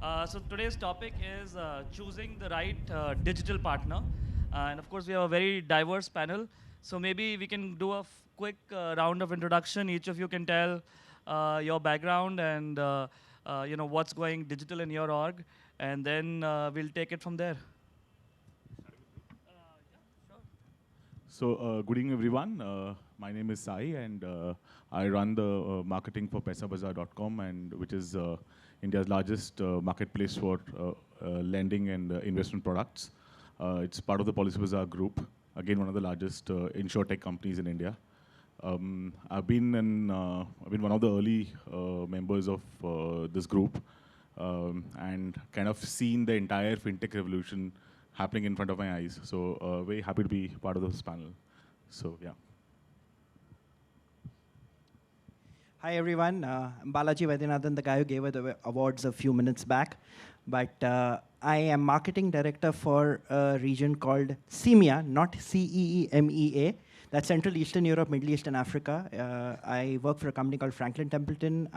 So today's topic is choosing the right digital partner. And of course, we have a very diverse panel. So maybe we can do a quick round of introduction. Each of you can tell your background and what's going digital in your org, and then we'll take it from there. Good evening, everyone. My name is Sai, and I run the marketing for PaisaBazaar.com, and which is India's largest marketplace for lending and investment products. It's part of the PolicyBazaar group, again one of the largest insurtech companies in India. I've been one of the early members of this group, and kind of seen the entire fintech revolution happening in front of my eyes. So very happy to be part of this panel. So yeah. Hi everyone, I'm Balaji Vaidyanathan, the guy who gave us the awards a few minutes back. But I am marketing director for a region called CEMEA, not CEEMEA. That's Central Eastern Europe, Middle East, and Africa. I work for a company called Franklin Templeton.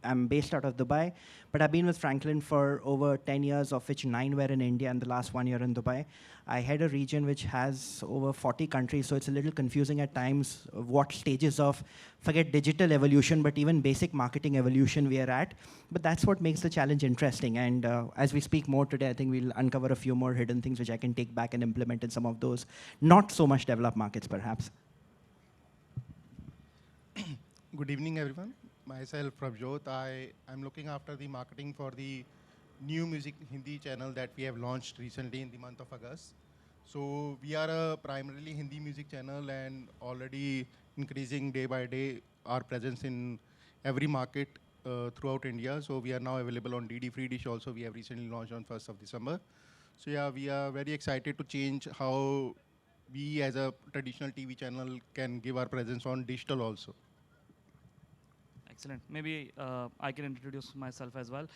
I'm based out of Dubai, but I've been with Franklin for over 10 years, of which 9 were in India and the last 1 year in Dubai. I head a region which has over 40 countries, so it's a little confusing at times what stages of, forget digital evolution, but even basic marketing evolution we are at. But that's what makes the challenge interesting. And as we speak more today, I think we'll uncover a few more hidden things which I can take back and implement in some of those not so much developed markets, perhaps. Good evening, everyone. Myself, Prabjot. I'm looking after the marketing for the new music Hindi channel that we have launched recently in the month of August. So we are a primarily Hindi music channel and already increasing day by day our presence in every market throughout India. So we are now available on DD Free Dish also. We have recently launched on 1st of December. So yeah, we are very excited to change how we as a traditional TV channel can give our presence on digital also. Excellent. Maybe I can introduce myself as well.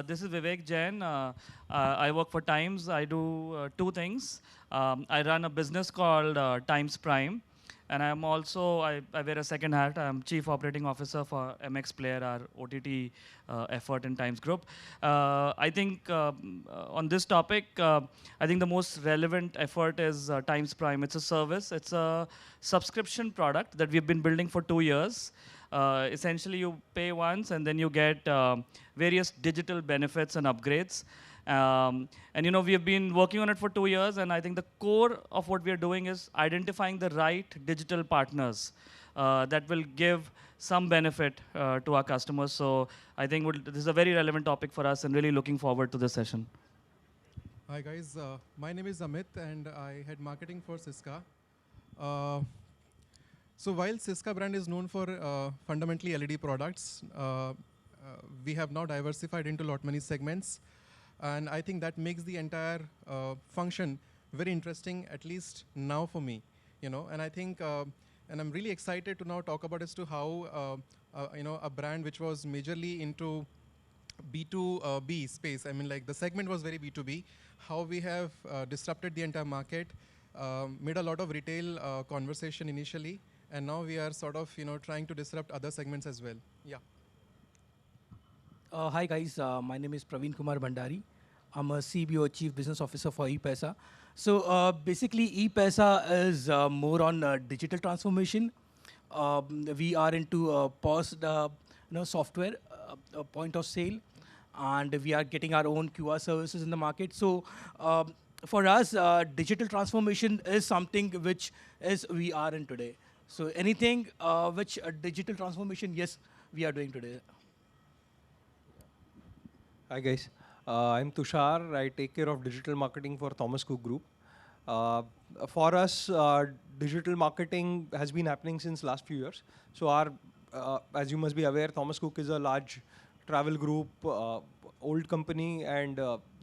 This is Vivek Jain. I work for Times. I do two things. I run a business called Times Prime. And I'm also, I wear a second hat. I'm Chief Operating Officer for MX Player, our OTT effort in Times Group. I think on this topic, I think the most relevant effort is Times Prime. It's a service. It's a subscription product that we've been building for 2 years. Essentially, you pay once and then you get various digital benefits and upgrades. And we have been working on it for 2 years, and I think the core of what we are doing is identifying the right digital partners that will give some benefit to our customers. So I think this is a very relevant topic for us, and really looking forward to this session. Hi guys, my name is Amit and I head marketing for Cisca. So while Cisca brand is known for fundamentally LED products, we have now diversified into lot many segments. And I think that makes the entire function very interesting, at least now for me. And I think, and I'm really excited to now talk about as to how, a brand which was majorly into B2B space. I mean, like the segment was very B2B. How we have disrupted the entire market, made a lot of retail conversation initially, and now we are sort of, trying to disrupt other segments as well. Yeah. Hi guys, my name is Praveen Kumar Bhandari. I'm a CBO, Chief Business Officer for ePaisa. So basically, ePaisa is more on digital transformation. We are into POS, software, point of sale, and we are getting our own QR services in the market. So for us, digital transformation is something which we are in today. So anything which digital transformation, yes, we are doing today. Hi guys, I'm Tushar. I take care of digital marketing for Thomas Cook Group. For us, digital marketing has been happening since last few years. So as you must be aware, Thomas Cook is a large travel group, old company, and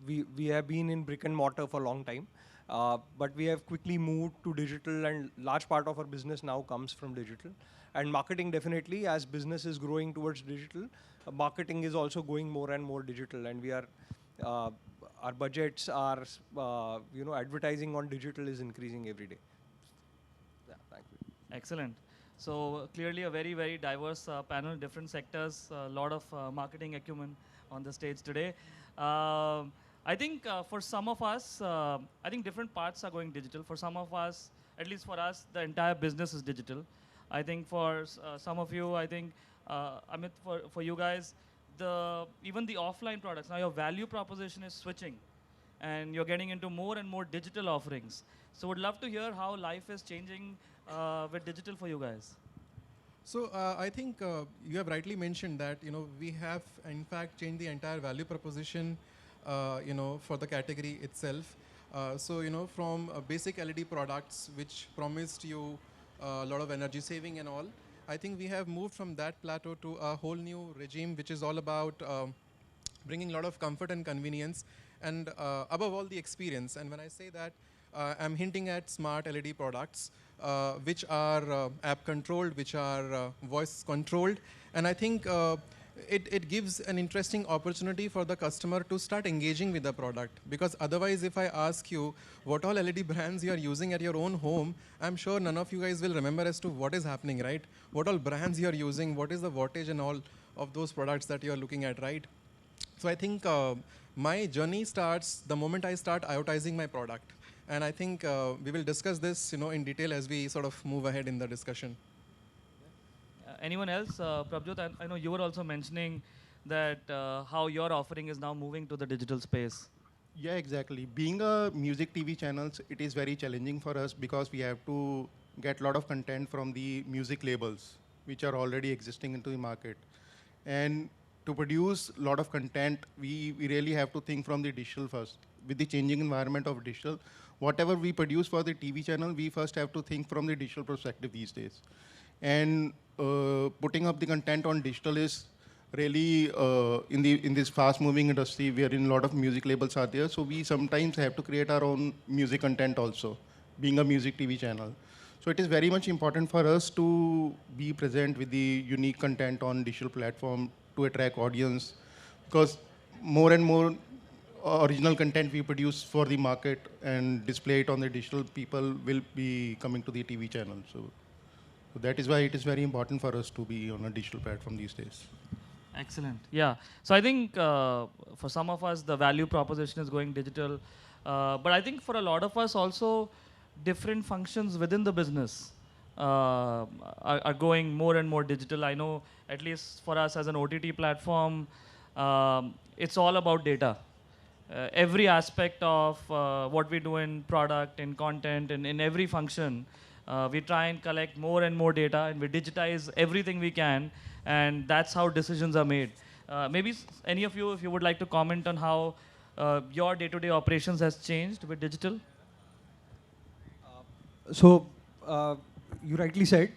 we have been in brick and mortar for a long time. But we have quickly moved to digital, and large part of our business now comes from digital. And marketing definitely, as business is growing towards digital, marketing is also going more and more digital, and we are, our budgets are, advertising on digital is increasing every day. Yeah, thank you. Excellent. So clearly a very, very diverse panel, different sectors, a lot of marketing acumen on the stage today. I think for some of us, I think different parts are going digital. For some of us, at least for us, the entire business is digital. I think for some of you, I think, Amit, for you guys, even the offline products, now your value proposition is switching and you're getting into more and more digital offerings. So would love to hear how life is changing with digital for you guys. So I think you have rightly mentioned that we have in fact changed the entire value proposition for the category itself. So from basic LED products which promised you a lot of energy saving and all, I think we have moved from that plateau to a whole new regime which is all about bringing a lot of comfort and convenience and above all the experience. And when I say that, I'm hinting at smart LED products which are app controlled, which are voice controlled. And I think it gives an interesting opportunity for the customer to start engaging with the product. Because otherwise, if I ask you what all LED brands you are using at your own home, I'm sure none of you guys will remember as to what is happening, right? What all brands you are using, what is the wattage and all of those products that you are looking at, right? So I think my journey starts the moment I start IoTizing my product. And I think we will discuss this in detail as we sort of move ahead in the discussion. Anyone else? Prabjot, I know you were also mentioning that how your offering is now moving to the digital space. Yeah, exactly. Being a music TV channels, it is very challenging for us because we have to get a lot of content from the music labels, which are already existing into the market. And to produce a lot of content, we really have to think from the digital first. With the changing environment of digital, whatever we produce for the TV channel, we first have to think from the digital perspective these days. And putting up the content on digital is really in this fast-moving industry wherein a lot of music labels are there. So we sometimes have to create our own music content also, being a music TV channel. So it is very much important for us to be present with the unique content on digital platform to attract audience, because more and more original content we produce for the market and display it on the digital, people will be coming to the TV channel. So that is why it is very important for us to be on a digital platform these days. Excellent. Yeah. So I think for some of us, the value proposition is going digital. But I think for a lot of us also, different functions within the business are going more and more digital. I know, at least for us as an OTT platform, it's all about data. Every aspect of what we do in product, in content, and in every function, we try and collect more and more data, and we digitize everything we can, and that's how decisions are made. Maybe any of you, if you would like to comment on how your day-to-day operations has changed with digital? So you rightly said,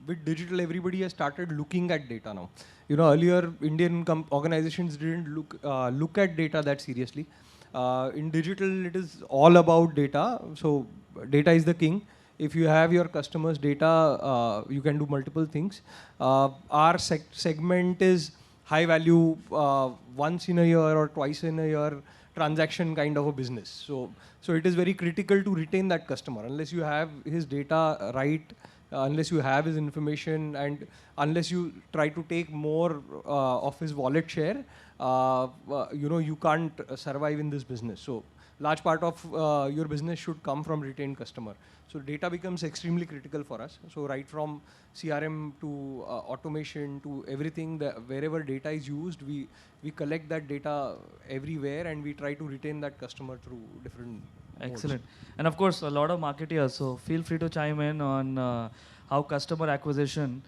with digital, everybody has started looking at data now. Earlier Indian organizations didn't look at data that seriously. In digital, it is all about data. So data is the king. If you have your customers' data, you can do multiple things. Our segment is high value, once in a year or twice in a year transaction kind of a business. So it is very critical to retain that customer. Unless you have his data right, unless you have his information, and unless you try to take more of his wallet share, you can't survive in this business. So large part of your business should come from retained customer. So data becomes extremely critical for us. So right from CRM to automation to everything, wherever data is used, we collect that data everywhere, and we try to retain that customer through different Excellent. modes. And of course, a lot of marketeers, so feel free to chime in on how customer acquisition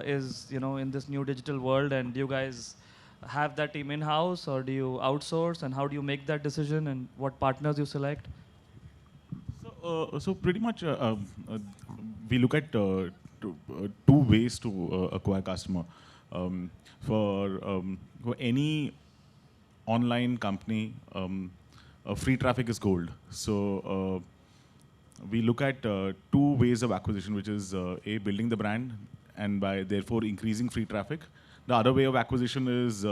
is, in this new digital world, and do you guys have that team in-house, or do you outsource, and how do you make that decision, and what partners you select? So pretty much we look at two ways to acquire customer. For any online company, free traffic is gold. So we look at two ways of acquisition, which is building the brand, and by therefore increasing free traffic. The other way of acquisition is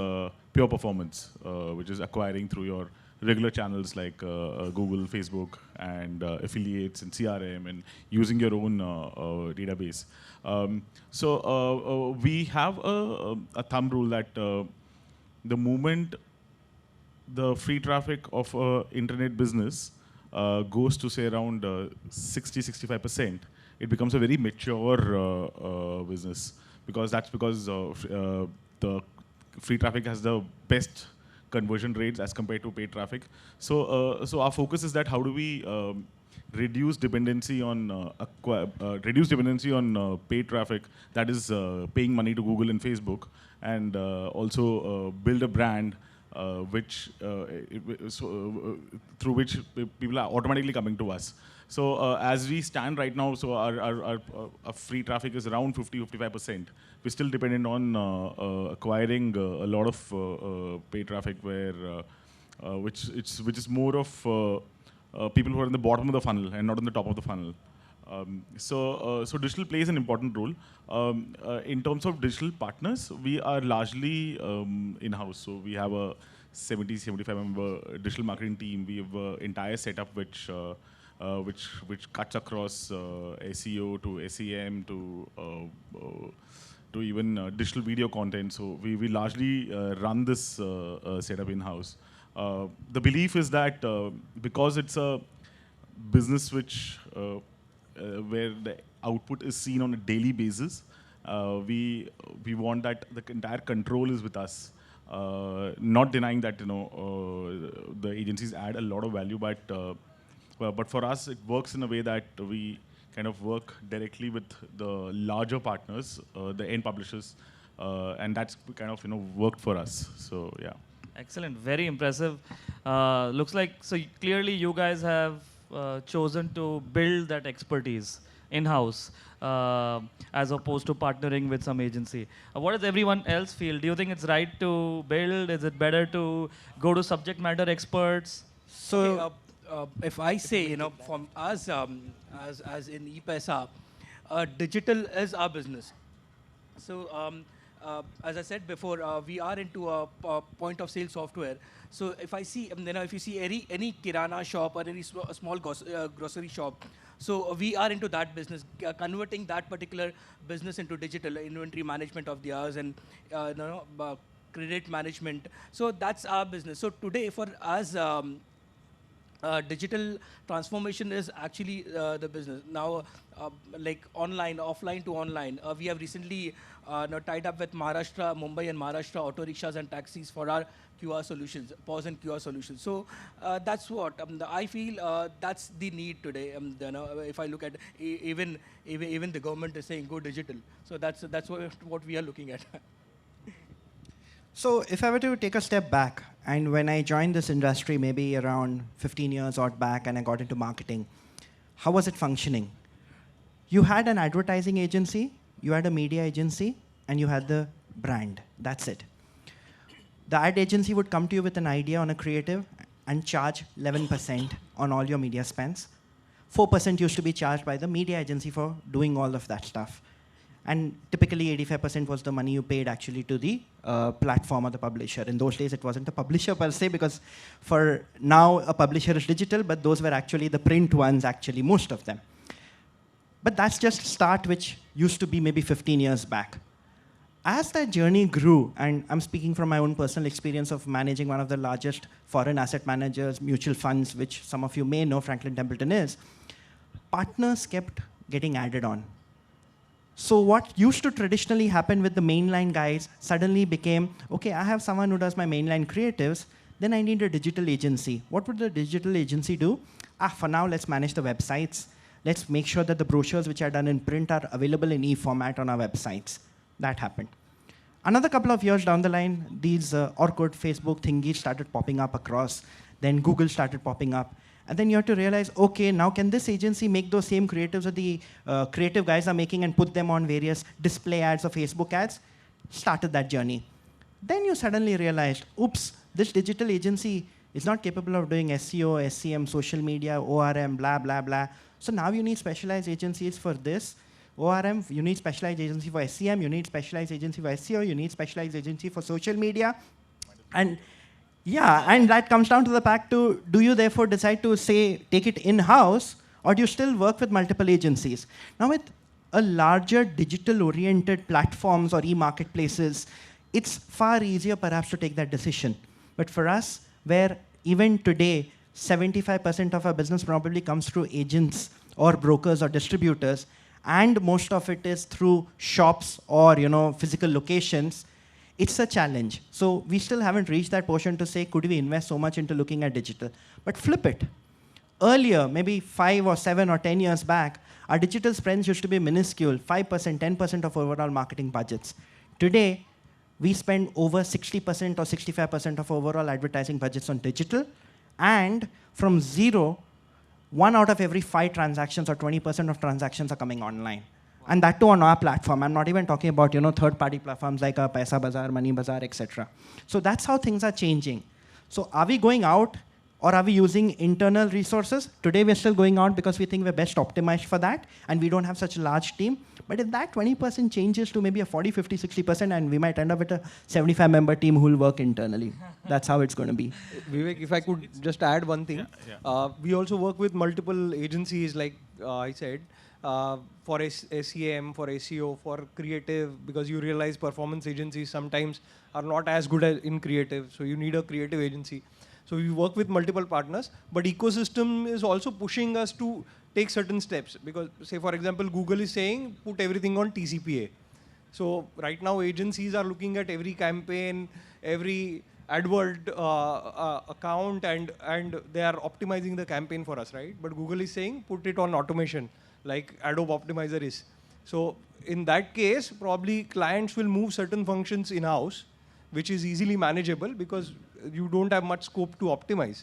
pure performance, which is acquiring through your regular channels like Google, Facebook, and affiliates and CRM, and using your own database. We have a thumb rule that the moment the free traffic of internet business goes to say around 60-65%, it becomes a very mature business, because that's because the free traffic has the best conversion rates as compared to paid traffic. So our focus is that how do we reduce dependency on paid traffic, that is paying money to Google and Facebook, and also build a brand through which people are automatically coming to us. So as we stand right now, so our free traffic is around 50-55%. We're still dependent on acquiring a lot of paid traffic, which is more of people who are in the bottom of the funnel and not on the top of the funnel. So digital plays an important role. In terms of digital partners, we are largely in-house. So we have a 70-75 member digital marketing team. We have an entire setup which cuts across SEO to SEM to even digital video content. So we largely run this setup in-house. The belief is that because it's a business where the output is seen on a daily basis, we want that the entire control is with us. Not denying that the agencies add a lot of value, but for us it works in a way that we kind of work directly with the larger partners, the end publishers, and that's kind of worked for us. So yeah. Excellent, very impressive. Looks like, so clearly you guys have chosen to build that expertise in-house as opposed to partnering with some agency. What does everyone else feel? Do you think it's right to build? Is it better to go to subject matter experts? So, if I say, from us, as in ePaisa, digital is our business. So, as I said before, we are into a point of sale software. So if I see, if you see any kirana shop or any small grocery shop, so we are into that business, converting that particular business into digital inventory management of theirs and credit management. So that's our business. So today for us, digital transformation is actually the business. Now, like online, offline to online, we have recently tied up with Maharashtra, Mumbai and Maharashtra auto rickshaws and taxis for our QR solutions, POS and QR solutions. So that's what I feel that's the need today. If I look at even the government is saying go digital. So that's what we are looking at. So if I were to take a step back, and when I joined this industry maybe around 15 years odd back and I got into marketing, how was it functioning? You had an advertising agency, you had a media agency, and you had the brand. That's it. The ad agency would come to you with an idea on a creative and charge 11% on all your media spends. 4% used to be charged by the media agency for doing all of that stuff. And typically 85% was the money you paid actually to the platform or the publisher. In those days, it wasn't a publisher per se, because for now, a publisher is digital, but those were actually the print ones, actually, most of them. But that's just start, which used to be maybe 15 years back. As that journey grew, and I'm speaking from my own personal experience of managing one of the largest foreign asset managers, mutual funds, which some of you may know Franklin Templeton is, partners kept getting added on. So what used to traditionally happen with the mainline guys suddenly became, okay, I have someone who does my mainline creatives, then I need a digital agency. What would the digital agency do? For now, let's manage the websites. Let's make sure that the brochures which are done in print are available in e-format on our websites. That happened. Another couple of years down the line, these Orkut, Facebook thingies started popping up across. Then Google started popping up. And then you have to realize, okay, now can this agency make those same creatives that the creative guys are making and put them on various display ads or Facebook ads? Started that journey. Then you suddenly realized, oops, this digital agency is not capable of doing SEO, SEM, social media, ORM, blah, blah, blah. So now you need specialized agencies for this. ORM, you need specialized agency for SEM, you need specialized agency for SEO, you need specialized agency for social media. And Yeah, and that comes down to the fact to, do you therefore decide to say, take it in-house, or do you still work with multiple agencies? Now with a larger digital-oriented platforms or e-marketplaces, it's far easier perhaps to take that decision. But for us, where even today, 75% of our business probably comes through agents or brokers or distributors, and most of it is through shops or physical locations, it's a challenge. So we still haven't reached that portion to say, could we invest so much into looking at digital? But flip it. Earlier, maybe 5 or 7 or 10 years back, our digital spends used to be minuscule, 5%, 10% of overall marketing budgets. Today, we spend over 60% or 65% of overall advertising budgets on digital. And from zero, 1 out of every 5 transactions or 20% of transactions are coming online. And that too on our platform. I'm not even talking about third-party platforms like Paisa Bazaar, Money Bazaar, etc. So that's how things are changing. So are we going out or are we using internal resources? Today we're still going out because we think we're best optimized for that and we don't have such a large team. But if that 20% changes to maybe a 40, 50, 60%, and we might end up with a 75-member team who will work internally. That's how it's going to be. Vivek, if I could just add one thing. We also work with multiple agencies, like I said, for SEM, for SEO, for creative, because you realize performance agencies sometimes are not as good in creative, so you need a creative agency. So we work with multiple partners, but ecosystem is also pushing us to take certain steps, because say for example, Google is saying put everything on TCPA. So right now agencies are looking at every campaign, every AdWord account, and they are optimizing the campaign for us, right? But Google is saying put it on automation, like Adobe Optimizer is. So in that case, probably clients will move certain functions in-house, which is easily manageable because you don't have much scope to optimize.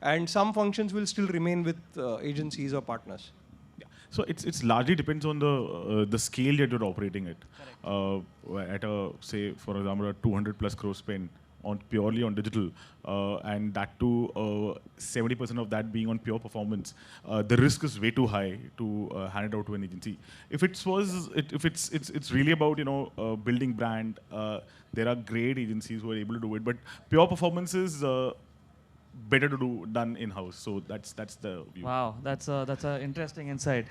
And some functions will still remain with agencies or partners. Yeah. So it's largely depends on the scale that you're operating at. At a, say, for example, a 200 plus crore spend on purely on digital, and that too 70% of that being on pure performance, the risk is way too high to hand it out to an agency. If it's really about building brand, there are great agencies who are able to do it, but pure performance is better to do done in-house. So that's the view. Wow, that's a interesting insight.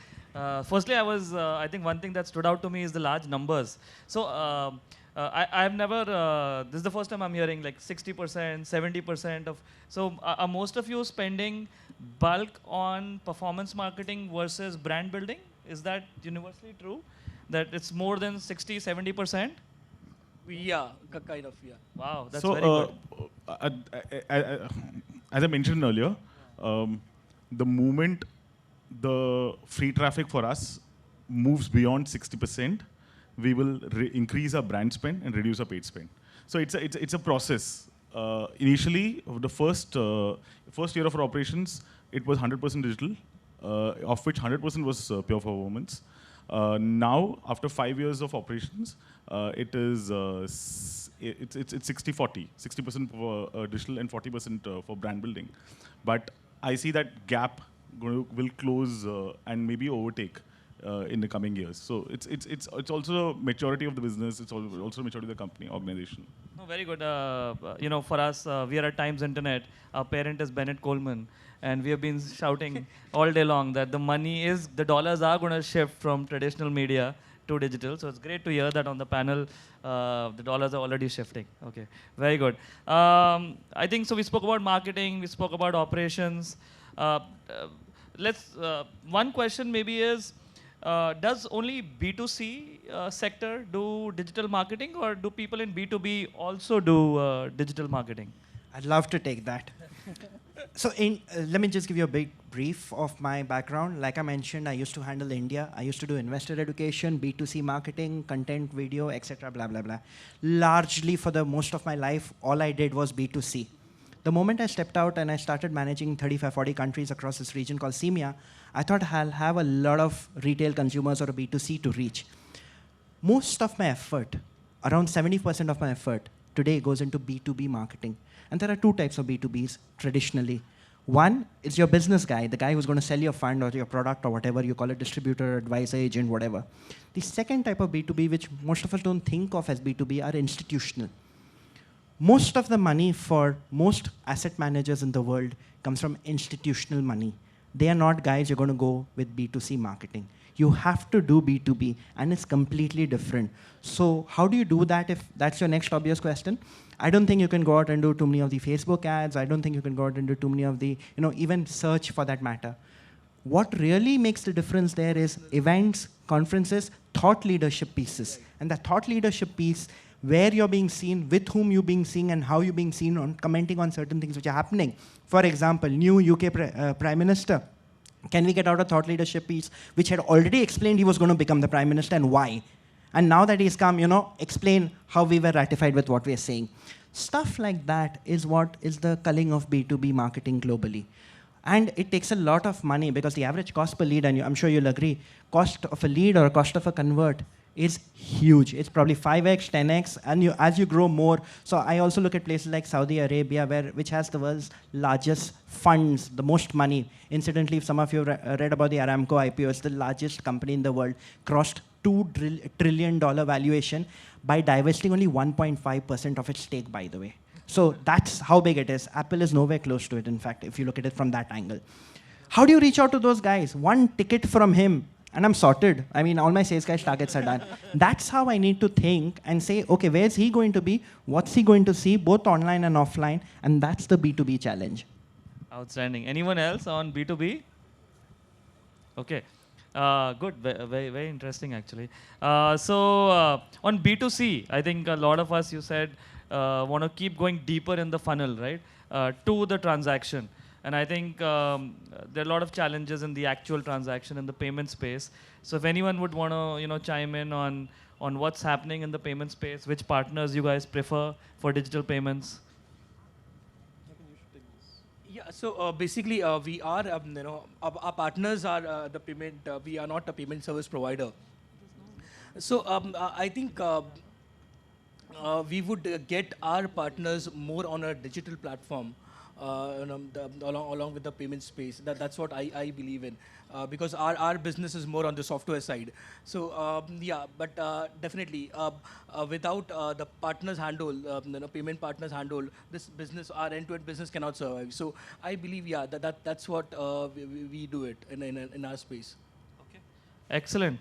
Firstly, I think one thing that stood out to me is the large numbers. So I've never, this is the first time I'm hearing like 60%, 70% of, so are most of you spending bulk on performance marketing versus brand building? Is that universally true? That it's more than 60, 70%? Yeah, kind of, yeah. Wow, that's so, very good. As I mentioned earlier, the moment the free traffic for us moves beyond 60%, we will increase our brand spend and reduce our paid spend. So it's a process. Initially, the first year of our operations, it was 100% digital, of which 100% was pure performance. Now, after 5 years of operations, it is it's 60-40, 60% for digital and 40% for brand building. But I see that gap will close and maybe overtake in the coming years. So it's also maturity of the business. It's also maturity of the company organization. No, very good. For us, we are at Times Internet. Our parent is Bennett Coleman. And we have been shouting all day long that the dollars are going to shift from traditional media to digital. So it's great to hear that on the panel, the dollars are already shifting. Okay, very good. I think so. We spoke about marketing. We spoke about operations. One question maybe is, does only B2C sector do digital marketing, or do people in B2B also do digital marketing? I'd love to take that. So let me just give you a big brief of my background. Like I mentioned, I used to handle India. I used to do investor education, B2C marketing, content, video, etc., blah, blah, blah. Largely for the most of my life, all I did was B2C. The moment I stepped out and I started managing 35, 40 countries across this region called CEMEA, I thought I'll have a lot of retail consumers or a B2C to reach. Most of my effort, around 70% of my effort today goes into B2B marketing. And there are two types of B2Bs traditionally. One is your business guy, the guy who's going to sell your fund or your product or whatever, you call it distributor, advisor, agent, whatever. The second type of B2B, which most of us don't think of as B2B, are institutional. Most of the money for most asset managers in the world comes from institutional money. They are not guys you're going to go with B2C marketing. You have to do B2B, and it's completely different. So how do you do that if that's your next obvious question? I don't think you can go out and do too many of the Facebook ads. I don't think you can go out and do too many of the, even search for that matter. What really makes the difference there is events, conferences, thought leadership pieces. And the thought leadership piece, where you're being seen, with whom you're being seen, and how you're being seen on commenting on certain things which are happening. For example, new UK Prime Minister. Can we get out a thought leadership piece which had already explained he was going to become the Prime Minister and why? And now that he's come, explain how we were ratified with what we are saying. Stuff like that is what is the culling of B2B marketing globally. And it takes a lot of money because the average cost per lead, and I'm sure you'll agree, cost of a lead or cost of a convert is huge. It's probably 5x, 10x, and as you grow more. So I also look at places like Saudi Arabia, which has the world's largest funds, the most money. Incidentally, if some of you read about the Aramco IPO, it's the largest company in the world, crossed $2 trillion valuation by divesting only 1.5% of its stake, by the way. So that's how big it is. Apple is nowhere close to it, in fact, if you look at it from that angle. How do you reach out to those guys? One ticket from him, and I'm sorted. I mean, all my sales guys' targets are done. That's how I need to think and say, okay, where's he going to be? What's he going to see, both online and offline? And that's the B2B challenge. Outstanding. Anyone else on B2B? Okay. Good. Very, very interesting, actually. So on B2C, I think a lot of us, you said, want to keep going deeper in the funnel, right, to the transaction. And I think there are a lot of challenges in the actual transaction in the payment space. So if anyone would want to, chime in on what's happening in the payment space, which partners you guys prefer for digital payments. Yeah, so basically we are, our partners are the payment, we are not a payment service provider. So I think we would get our partners more on a digital platform along with the payment space. That's what I believe in, because our business is more on the software side. So yeah, but definitely without the partners handle, payment partners handle, this business, our end-to-end business cannot survive. So I believe, yeah, that's what we do it in our space. Okay, excellent.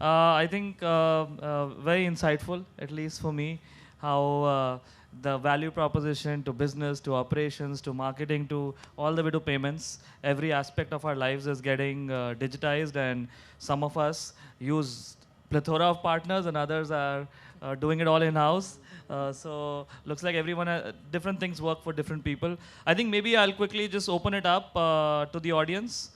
I think very insightful, at least for me, how the value proposition to business, to operations, to marketing, to all the way to payments, every aspect of our lives is getting digitized, and some of us use plethora of partners and others are doing it all in-house. So looks like everyone, different things work for different people. I think maybe I'll quickly just open it up to the audience.